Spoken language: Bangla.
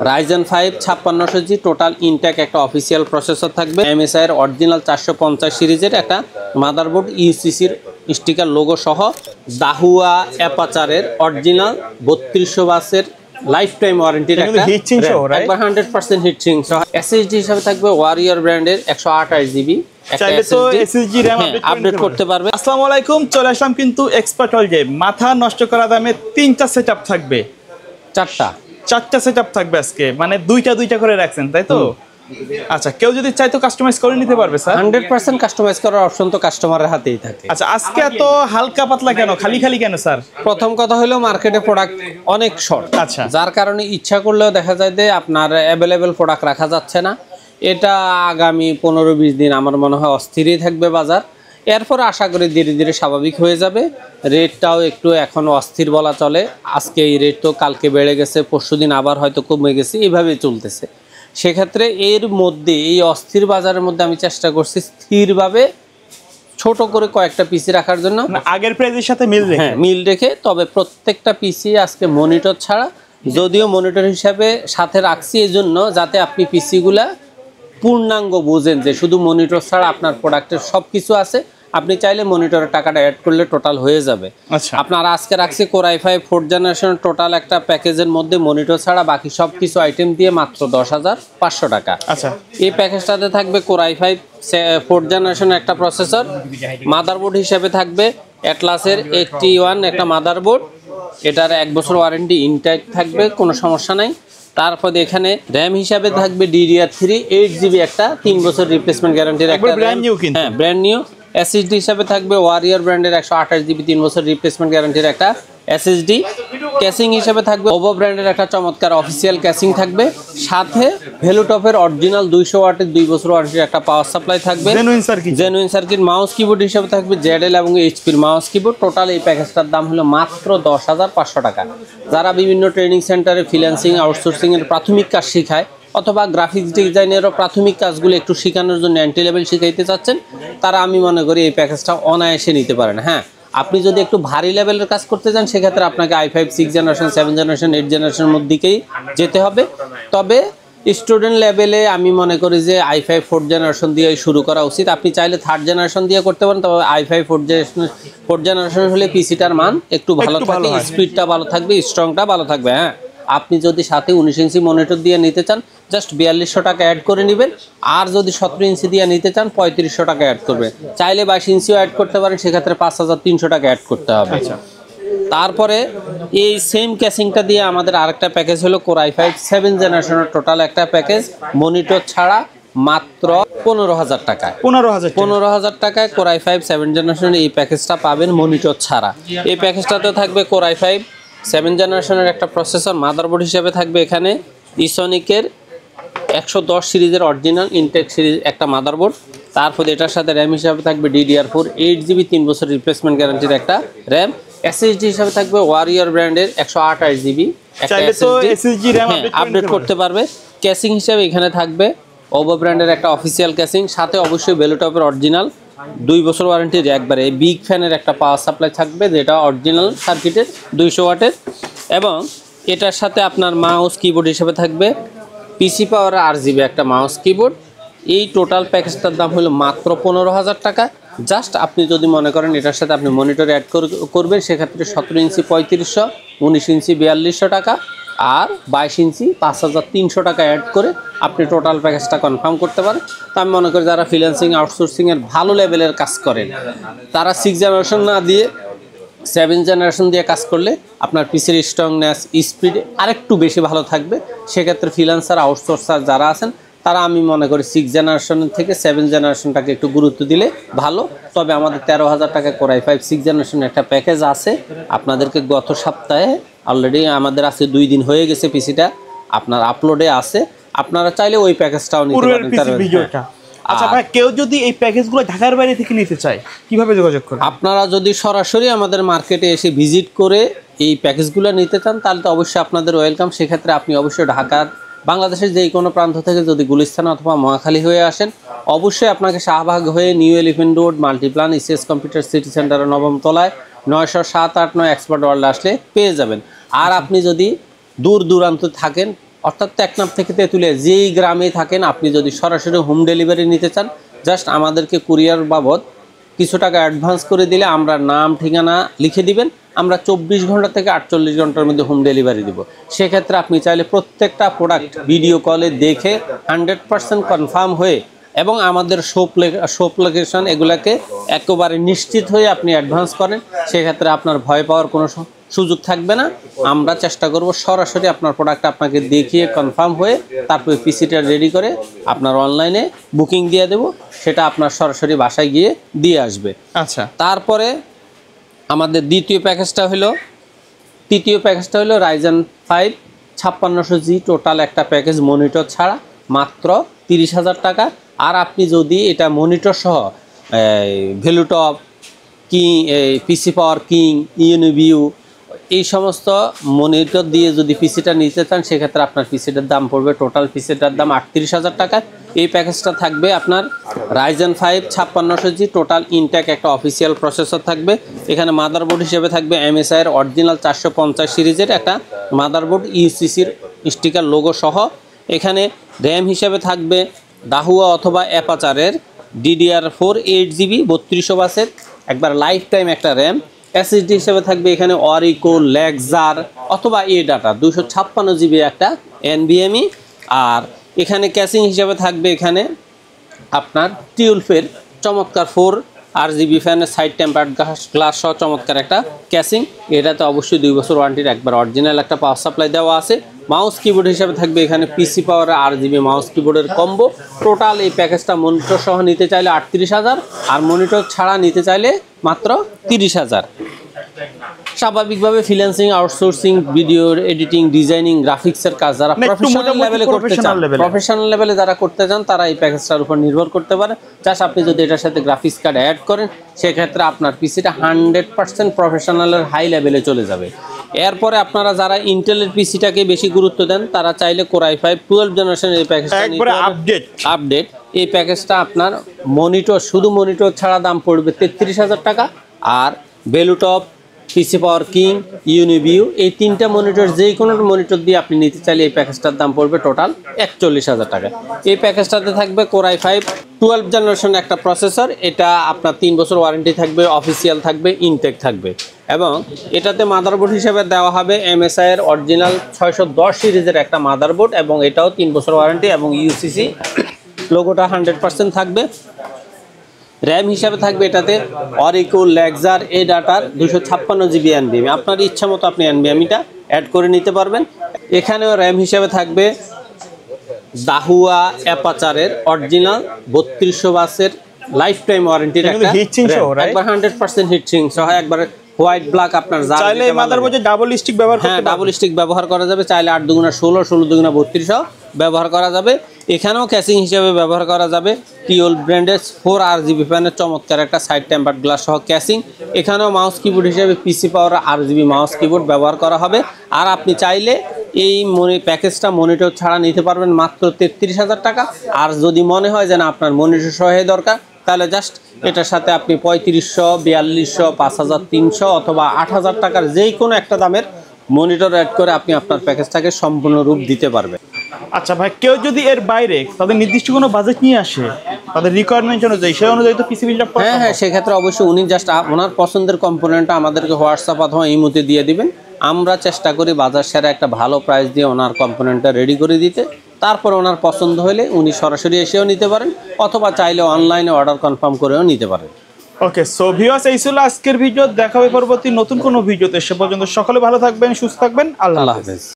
Ryzen 5 5600G টোটাল ইনটেক একটা অফিসিয়াল প্রসেসর থাকবে। MSI এর অরিজিনাল 450 সিরিজের একটা মাদারবোর্ড ইউসিসির স্টিকার লোগো সহ দাহুয়া অ্যাপাচারের অরিজিনাল 3200 ওয়াটের লাইফ টাইম ওয়ারেন্টির একটা একবার 100% হিট সিঙ্ক সহ SSD হিসেবে থাকবে ওয়ারিয়র ব্র্যান্ডের 128GB চাইলে তো SSD RAM আপডেট করতে পারবে। আসসালামু আলাইকুম, চলে আসলাম কিন্তু এক্সপার্ট ওয়ার্ল্ডে। মাথা নষ্ট করা দামে 3টা সেটআপ থাকবে, 4টা সেটআপ থাকবে আজকে, মানে দুইটা করে রাখছেন তাই তো? আচ্ছা, কেউ যদি চায় তো কাস্টমাইজ করে নিতে পারবে স্যার? 100% কাস্টমাইজ করার অপশন তো কাস্টমারের হাতেই থাকে। আচ্ছা, আজকে এত হালকা পাতলা কেন, খালি কেন স্যার? প্রথম কথা হলো মার্কেটে প্রোডাক্ট অনেক শর্ট, আচ্ছা, যার কারণে ইচ্ছা করলেও দেখা যায় যে আপনার অ্যাভেলেবেল প্রোডাক্ট রাখা যাচ্ছে না। এটা আগামী 15-20 দিন আমার মনে হয় অস্থিরই থাকবে বাজার। এরপর আশা করি ধীরে ধীরে স্বাভাবিক হয়ে যাবে। রেটটাও একটু এখন অস্থির বলা চলে। আজকে এই রেট তো কালকে বেড়ে গেছে, পরশুদিন আবার হয়তো কমে গেছে, এইভাবেই চলতেছে। সেক্ষেত্রে এর মধ্যে এই অস্থির বাজারের মধ্যে আমি চেষ্টা করছি স্থিরভাবে ছোট করে কয়েকটা পিসি রাখার জন্য, আগের প্রাইসের সাথে মিল রেখে। তবে প্রত্যেকটা পিসি আজকে মনিটর ছাড়া, যদিও মনিটর হিসাবে সাথে রাখছি এই জন্য যাতে আপনি পিসিগুলা পূর্ণাঙ্গ বোঝেন যে শুধু মনিটর ছাড়া আপনার প্রোডাক্টের সব কিছু আছে। আপনি চাইলে মনিটরের টাকাটা অ্যাড করলে টোটাল হয়ে যাবে। আচ্ছা, আপনার আজকে রাখছি Core i5 4th generation total একটা প্যাকেজের মধ্যে মনিটর ছাড়া বাকি সব কিছু আইটেম দিয়ে মাত্র 10,500 টাকা। আচ্ছা, এই প্যাকেজটাতে থাকবে Core i5 4th জেনারেশনের একটা প্রসেসর, মাদারবোর্ড হিসেবে থাকবে অ্যাটলাসের 81 একটা মাদারবোর্ড, এটার 1 বছর ওয়ারেন্টি ইনটেক থাকবে, কোনো সমস্যা নাই। তারপরে এখানে র্যাম হিসাবে থাকবে DDR3 8GB একটা 3 বছর রিপ্লেসমেন্ট গ্যারান্টির একটা ব্র্যান্ড নিউ। SSD হিসাবে থাকবে ওয়ারিয়র ব্র্যান্ডের 128GB 3 বছর রিপ্লেসমেন্ট গ্যারান্টির একটা SSD। ক্যাসিং হিসাবে থাকবে ওভো ব্র্যান্ডের একটা চমৎকার অফিসিয়াল ক্যাসিং থাকবে, সাথে ভ্যালুটপের অরিজিনাল 200 ওয়াটের 2 বছর ওয়ারেন্টির একটা পাওয়ার সাপ্লাই থাকবে, জেনুইন সার্কিট। মাউস কিবোর্ড হিসাবে থাকবে ZL এবং HPর মাউস কিবোর্ড। টোটাল এই প্যাকেজটার দাম হলো মাত্র 10,500 টাকা। যারা বিভিন্ন ট্রেনিং সেন্টারে ফ্রিল্যান্সিং আউটসোর্সিং এর প্রাথমিক কাজ শেখায় অথবা গ্রাফিক্স ডিজাইনেরও প্রাথমিক কাজগুলো একটু শেখানোর জন্য এন্ট্রি লেভেল শিখাইতে চাচ্ছেন, তারা আমি মনে করি এই প্যাকেজটা অনায়াসে নিতে পারেন। হ্যাঁ, আপনি যদি একটু ভারী লেভেলের কাজ করতে চান সেক্ষেত্রে আপনাকে i5 6 জেনারেশন 7 জেনারেশন 8 জেনারেশনের মধ্যেই যেতে হবে। তবে স্টুডেন্ট লেভেলে আমি মনে করি যে i5 4th জেনারেশন দিয়ে শুরু করা উচিত। আপনি চাইলে 3rd জেনারেশন দিয়ে করতে পারেন, তবে i5 4th জেনারেশন হলে পিসিটার মান একটু ভালো থাকবে, স্পিডটা ভালো থাকবে, স্ট্রংটা ভালো থাকবে। হ্যাঁ, আপনি যদি সাথে 19 ইঞ্চি মনিটর দিয়ে নিতে চান জাস্ট 4200 টাকা অ্যাড করে নেবেন, আর যদি 17 ইঞ্চি দিয়ে নিতে চান 3500 টাকা অ্যাড করবেন। চাইলে 22 ইঞ্চিও অ্যাড করতে পারেন, সেক্ষেত্রে 5300 টাকা অ্যাড করতে হবে। তারপরে এই সেম ক্যাসিংটা দিয়ে আমাদের আরেকটা প্যাকেজ হলো Core i5 7 জেনারেশনের টোটাল একটা প্যাকেজ, মনিটর ছাড়া মাত্র 15,000 টাকায়। 15,000 টাকায় Core i5 7 জেনারেশনের এই প্যাকেজটা পাবেন মনিটর ছাড়া। এই প্যাকেজটাতে থাকবে Core i5 7 জেনারেশনের একটা প্রসেসর, মাদারবোর্ড হিসেবে থাকবে এখানে ইসনিকের 110 সিরিজের অরিজিনাল ইনটেক সিরিজ একটা মাদারবোর্ড। তারপরে এটার সাথে র্যাম হিসাবে থাকবে DDR4 8GB 3 বছর রিপ্লেসমেন্ট গ্যারান্টির একটা র্যাম। SSD হিসাবে থাকবে ওয়ারিয়র ব্র্যান্ডের 128GB একটা SSD, আপডেট করতে পারবে। ক্যাসিং হিসাবে এখানে থাকবে ওভো ব্র্যান্ডের একটা অফিসিয়াল ক্যাসিং, সাথে অবশ্যই ভ্যালুটপের অরিজিনাল 2 বছর ওয়ারেন্টির একবারে বিগ ফ্যানের একটা পাওয়ার সাপ্লাই থাকবে, যেটা অরিজিনাল সার্কিটের 200 ওয়াটের। এবং এটার সাথে আপনার মাউস কিবোর্ড হিসেবে থাকবে পিসি পাওয়ার RGB একটা মাউস কিবোর্ড। এই টোটাল প্যাকেজটার দাম হলো মাত্র 15,000 টাকা। জাস্ট আপনি যদি মনে করেন এটার সাথে আপনি মনিটর অ্যাড করবেন, সেক্ষেত্রে 17 ইঞ্চি 3500, 19 ইঞ্চি 4200 টাকা, আর 22 ইঞ্চি 5,300 টাকা অ্যাড করে আপনি টোটাল প্যাকেজটা কনফার্ম করতে পারেন। তো আমি মনে করি যারা ফ্রিল্যান্সিং আউটসোর্সিংয়ের ভালো লেভেলের কাজ করেন তারা 6 জেনারেশন না দিয়ে 7 জেনারেশন দিয়ে কাজ করলে আপনার পিসির স্ট্রংনেস স্পিড আরেকটু বেশি ভালো থাকবে। সেক্ষেত্রে ফ্রিল্যান্সার আউটসোর্সার যারা আছেন তারা আমি মনে করি 6 জেনারেশনের থেকে 7 জেনারেশনটাকে একটু গুরুত্ব দিলে ভালো। তবে আমাদের 13,000 টাকা Core i5 6 জেনারেশনের একটা প্যাকেজ আছে, আপনাদেরকে গত সপ্তাহে অলরেডি আমাদের আছে 2 দিন হয়ে গেছে, পিসিটা আপনার আপলোডে আছে, আপনারা চাইলে ওই প্যাকেজটাও নিতে পারেন। আচ্ছা ভাই, কেউ যদি এই প্যাকেজগুলো ঢাকার বাইরে থেকে নিতে চায় কিভাবে যোগাযোগ করবে? আপনারা যদি সরাসরি আমাদের মার্কেটে এসে ভিজিট করে এই প্যাকেজগুলো নিতে চান তাহলে তো অবশ্যই আপনাদের ওয়েলকাম। সেক্ষেত্রে আপনি অবশ্যই ঢাকার বাংলাদেশের যে কোনো প্রান্ত থেকে যদি গুলিস্তান অথবা মহাখালী হয়ে আসেন, অবশ্যই আপনাকে শাহবাগ হয়ে new elephant road Multiplan ECS computer city সেন্টারের 9ম তলায় 907-8-9 এক্সপার্ট ওয়ার্ল্ড আসলে পেয়ে যাবেন। আর আপনি যদি দূর দূরান্ত থাকেন অর্থাৎ টেকনাফ থেকে তেঁতুলিয়া যেই গ্রামে থাকেন, আপনি যদি সরাসরি হোম ডেলিভারি নিতে চান, জাস্ট আমাদেরকে কুরিয়ার বাবদ কিছু টাকা অ্যাডভান্স করে দিলে আমরা নাম ঠিকানা লিখে দিবেন, আমরা 24 ঘন্টা থেকে 48 ঘন্টার মধ্যে হোম ডেলিভারি দিব। সেক্ষেত্রে আপনি চাইলে প্রত্যেকটা প্রোডাক্ট ভিডিও কলে দেখে 100% কনফার্ম হয়ে এবং আমাদের শপ লোকেশন এগুলাকে একেবারে নিশ্চিত হয়ে আপনি অ্যাডভান্স করেন, সেক্ষেত্রে আপনার ভয় পাওয়ার কোনো সুযোগ থাকবে না। আমরা চেষ্টা করব সরাসরি আপনার প্রোডাক্ট আপনাকে দেখিয়ে কনফার্ম হয়ে তারপরে পিসিটা রেডি করে আপনার অনলাইনে বুকিং দিয়ে দেব, সেটা আপনার সরাসরি বাসায় গিয়ে দিয়ে আসবে। আচ্ছা, তারপরে আমাদের তৃতীয় প্যাকেজটা হলো রাইজেন 5 5600G টোটাল একটা প্যাকেজ মনিটর ছাড়া, মাত্র 30,000 টাকা। আর আপনি যদি এটা মনিটর সহ ভ্যালুটপ কিং, পিসি পাওয়ার কিং, ইউনিভিউ এই সমস্ত মনিটর দিয়ে যদি পিসিটা নিতে চান, সেক্ষেত্রে আপনার পিসিটার দাম পড়বে, টোটাল পিসিটার দাম 38,000 টাকা। এই প্যাকেজটা থাকবে আপনার রাইজেন 5 5600G টোটাল ইনটেক একটা অফিসিয়াল প্রসেসর থাকবে। এখানে মাদারবোর্ড হিসেবে থাকবে MSI এর অরিজিনাল 450 সিরিজের একটা মাদারবোর্ড, ইউসিসির স্টিকার লোগো সহ। এখানে র্যাম হিসেবে থাকবে দাহুয়া অথবা অ্যাপাচারের DDR4 8GB 3200 বাসের একবার লাইফ টাইম একটা র্যাম। SSD হিসেবে থাকবে এখানে অরিকো, লেক্সার অথবা ডাটা 256GB একটা NVMe। আর এখানে ক্যাসিং হিসেবে থাকবে এখানে আপনার টিউলফের চমৎকার 4RGB ফ্যানের সাইড টেম্পার্ড গ্লাস সহ চমৎকার একটা ক্যাসিং। এটাতে অবশ্যই 2 বছর ওয়ারেন্টির একবার অরিজিনাল একটা পাওয়ার সাপ্লাই দেওয়া আছে। মাউস কিবোর্ড হিসেবে থাকবে এখানে পিসি পাওয়ার RGB মাউস কিবোর্ডের কম্বো। টোটাল এই প্যাকেজটা মনিটর সহ নিতে চাইলে 38,000 আর মনিটর ছাড়া নিতে চাইলে মাত্র 30,000। স্বাভাবিকভাবে freelancing, outsourcing, video editing, designing, গ্রাফিক্সের কাজ যারা প্রফেশনাল লেভেলে করতে চান, প্রফেশনাল লেভেলে যারা করতে চান তারা এই প্যাকেজটার উপর নির্ভর করতে পারে। জাস্ট আপনি যদি এটার সাথে গ্রাফিক্স কার্ড অ্যাড করেন, সেক্ষেত্রে আপনার পিসিটা 100% প্রফেশনালের হাই লেভেলে চলে যাবে। এরপরে আপনারা যারা ইন্টেলের পিসিটাকে বেশি গুরুত্ব দেন, তারা চাইলে Core i5 12 জেনারেশন এই প্যাকেজটা নিতে আপডেট। এই প্যাকেজটা আপনার মনিটর, শুধু মনিটর ছাড়া দাম পড়বে 33,000 টাকা। আর ভ্যালুটপ, পিসি পাওয়ার কিং, ইউনিভিউ এই তিনটা মনিটর যে কোনো মনিটর দিয়ে আপনি নিতে চাইলে এই প্যাকেজটার দাম পড়বে টোটাল 41,000 টাকা। এই প্যাকেজটাতে থাকবে Core i5 12 জেনারেশন একটা প্রসেসর, এটা আপনার 3 বছর ওয়ারেন্টি থাকবে, অফিসিয়াল থাকবে, ইনটেক থাকবে। এবং এটাতে মাদারবোর্ড হিসেবে দেওয়া হবে MSI এর অরিজিনাল 610 সিরিজের একটা মাদারবোর্ড, এবং এটাও 3 বছর ওয়ারেন্টি এবং ইউসিসি লোগোটা 100% থাকবে। র্যাম হিসাবে থাকবে এটাতে অরিকো, লেক্সার, ডাটার 256GB NVMe। আপনার ইচ্ছা মতো আপনি NVMeটা অ্যাড করে নিতে পারবেন। এখানেও র্যাম হিসাবে থাকবে দাহুয়া অ্যাপাচারের অরিজিনাল 3200 বাসের লাইফ টাইম ওয়ারেন্টির একটা একবার 100% হিটসিং সহ একবার হোয়াইট ব্ল্যাক। আপনার চাইলে মাদারবোর্ডে ডাবল স্টিক ব্যবহার করতে পারবেন। ডাবল স্টিক ব্যবহার করা যাবে, চাইলে 8 দুগুণা 16, 16 দুগুণা 32 ব্যবহার করা যাবে। এখানেও ক্যাসিং হিসেবে ব্যবহার করা যাবে টিওল ব্র্যান্ডের 4RGB ফ্যানের চমৎকার একটা সাইড টেম্পার্ড গ্লাস সহ ক্যাসিং। এখানেও মাউস কিবোর্ড হিসেবে পিসি পাওয়ার RGB মাউস কিবোর্ড ব্যবহার করা হবে। আর আপনি চাইলে এই প্যাকেজটা মনিটর ছাড়া নিতে পারবেন মাত্র 33,000 টাকা। আর যদি মনে হয় যে না আপনার মনিটর সহ দরকার, তাহলে জাস্ট এটার সাথে আপনি 3500, 4200, 5300 অথবা 8,000 টাকার যেই কোনো একটা দামের মনিটর অ্যাড করে আপনি আপনার প্যাকেজটাকে সম্পূর্ণ রূপ দিতে পারবেন। আচ্ছা ভাই, কেউ যদি এর বাইরে তাদের নির্দিষ্ট কোনো বাজেট নিয়ে আসে, তাদের রিকোয়ারমেন্ট অনুযায়ী সেই অনুযায়ী তো পিসি বিল্ড আপ করা। হ্যাঁ, সেক্ষেত্রে অবশ্যই উনি জাস্ট ওনার পছন্দের কম্পোনেন্টটা আমাদেরকে হোয়াটসঅ্যাপ অথবা ইমোতে দিয়ে দিবেন। আমরা চেষ্টা করি বাজার সেরা একটা ভালো প্রাইস দিয়ে ওনার কম্পোনেন্টটা রেডি করে দিতে। তারপর ওনার পছন্দ হলে উনি সরাসরি এসেও নিতে পারেন, অথবা চাইলে অনলাইনে অর্ডার কনফার্ম করেও নিতে পারেন। ওকে, সো ভিউয়ার্স, এই ছিল আজকের ভিডিও। দেখা হবে পরবর্তী নতুন কোনো ভিডিওতে। সে পর্যন্ত সকলে ভালো থাকবেন, সুস্থ থাকবেন। আল্লাহ হাফেজ।